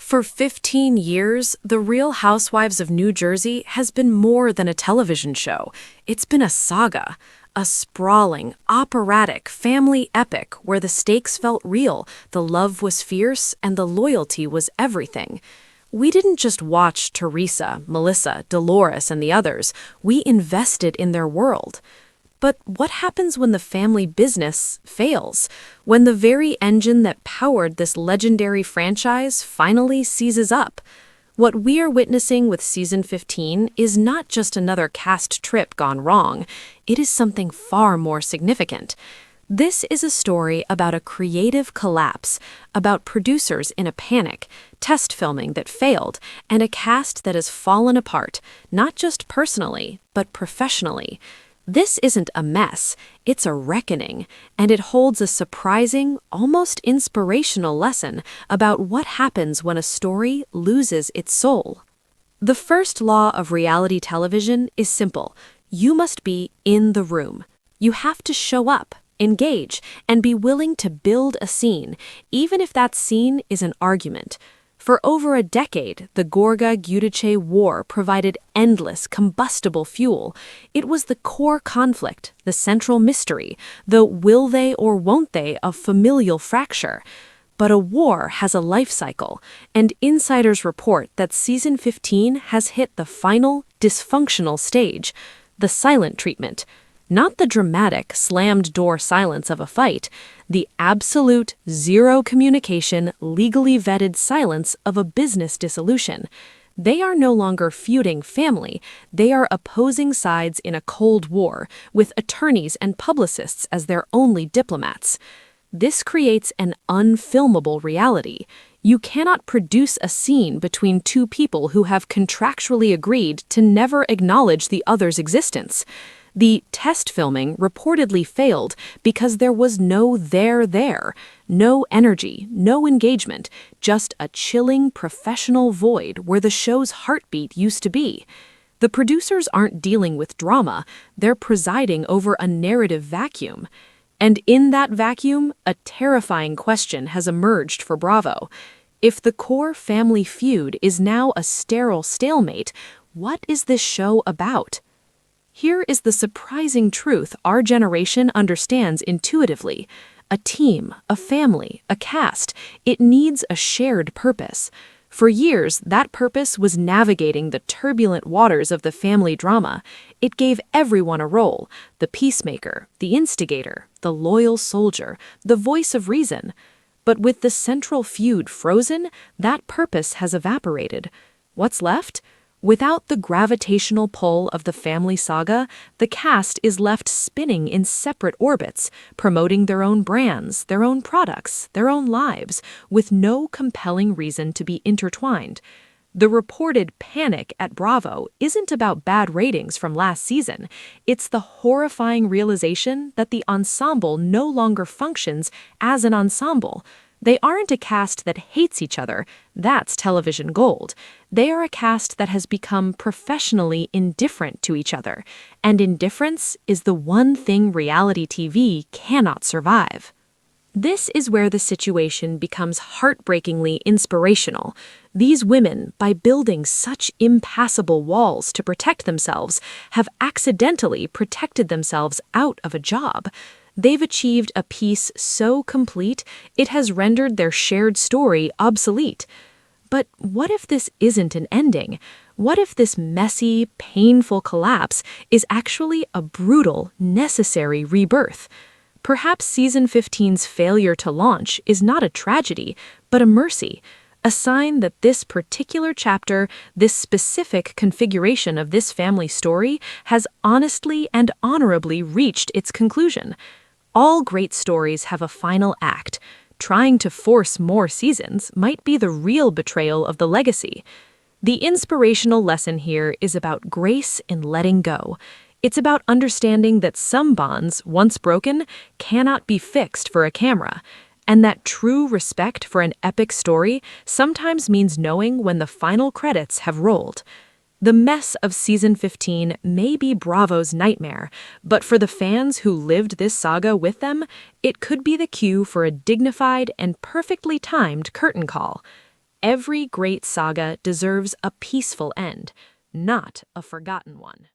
For 15 years, The Real Housewives of New Jersey has been more than a television show. It's been a saga, a sprawling, operatic family epic where the stakes felt real, the love was fierce, and the loyalty was everything. We didn't just watch Teresa, Melissa, Dolores, and the others. We invested in their world. But what happens when the family business fails? When the very engine that powered this legendary franchise finally seizes up? What we are witnessing with season 15 is not just another cast trip gone wrong. It is something far more significant. This is a story about a creative collapse, about producers in a panic, test filming that failed, and a cast that has fallen apart, not just personally, but professionally. This isn't a mess, it's a reckoning, and it holds a surprising, almost inspirational lesson about what happens when a story loses its soul. The first law of reality television is simple. You must be in the room. You have to show up, engage, and be willing to build a scene, even if that scene is an argument. For over a decade, the Gorga-Giudice War provided endless, combustible fuel. It was the core conflict, the central mystery, the will they or won't they of familial fracture. But a war has a life cycle, and insiders report that season 15 has hit the final, dysfunctional stage, the silent treatment. Not the dramatic, slammed-door silence of a fight, the absolute, zero communication, legally vetted silence of a business dissolution. They are no longer feuding family, they are opposing sides in a cold war, with attorneys and publicists as their only diplomats. This creates an unfilmable reality. You cannot produce a scene between two people who have contractually agreed to never acknowledge the other's existence. The test filming reportedly failed because there was no there, no energy, no engagement, just a chilling professional void where the show's heartbeat used to be. The producers aren't dealing with drama, they're presiding over a narrative vacuum. And in that vacuum, a terrifying question has emerged for Bravo. If the core family feud is now a sterile stalemate, what is this show about? Here is the surprising truth our generation understands intuitively. A team, a family, a cast, it needs a shared purpose. For years, that purpose was navigating the turbulent waters of the family drama. It gave everyone a role, the peacemaker, the instigator, the loyal soldier, the voice of reason. But with the central feud frozen, that purpose has evaporated. What's left? Without the gravitational pull of the family saga, the cast is left spinning in separate orbits, promoting their own brands, their own products, their own lives, with no compelling reason to be intertwined. The reported panic at Bravo isn't about bad ratings from last season. It's the horrifying realization that the ensemble no longer functions as an ensemble. They aren't a cast that hates each other, that's television gold. They are a cast that has become professionally indifferent to each other, and indifference is the one thing reality TV cannot survive. This is where the situation becomes heartbreakingly inspirational. These women, by building such impassable walls to protect themselves, have accidentally protected themselves out of a job. They've achieved a piece so complete, it has rendered their shared story obsolete. But what if this isn't an ending? What if this messy, painful collapse is actually a brutal, necessary rebirth? Perhaps season 15's failure to launch is not a tragedy, but a mercy, a sign that this particular chapter, this specific configuration of this family story, has honestly and honorably reached its conclusion. All great stories have a final act. Trying to force more seasons might be the real betrayal of the legacy. The inspirational lesson here is about grace in letting go. It's about understanding that some bonds, once broken, cannot be fixed for a camera, and that true respect for an epic story sometimes means knowing when the final credits have rolled. The mess of season 15 may be Bravo's nightmare, but for the fans who lived this saga with them, it could be the cue for a dignified and perfectly timed curtain call. Every great saga deserves a peaceful end, not a forgotten one.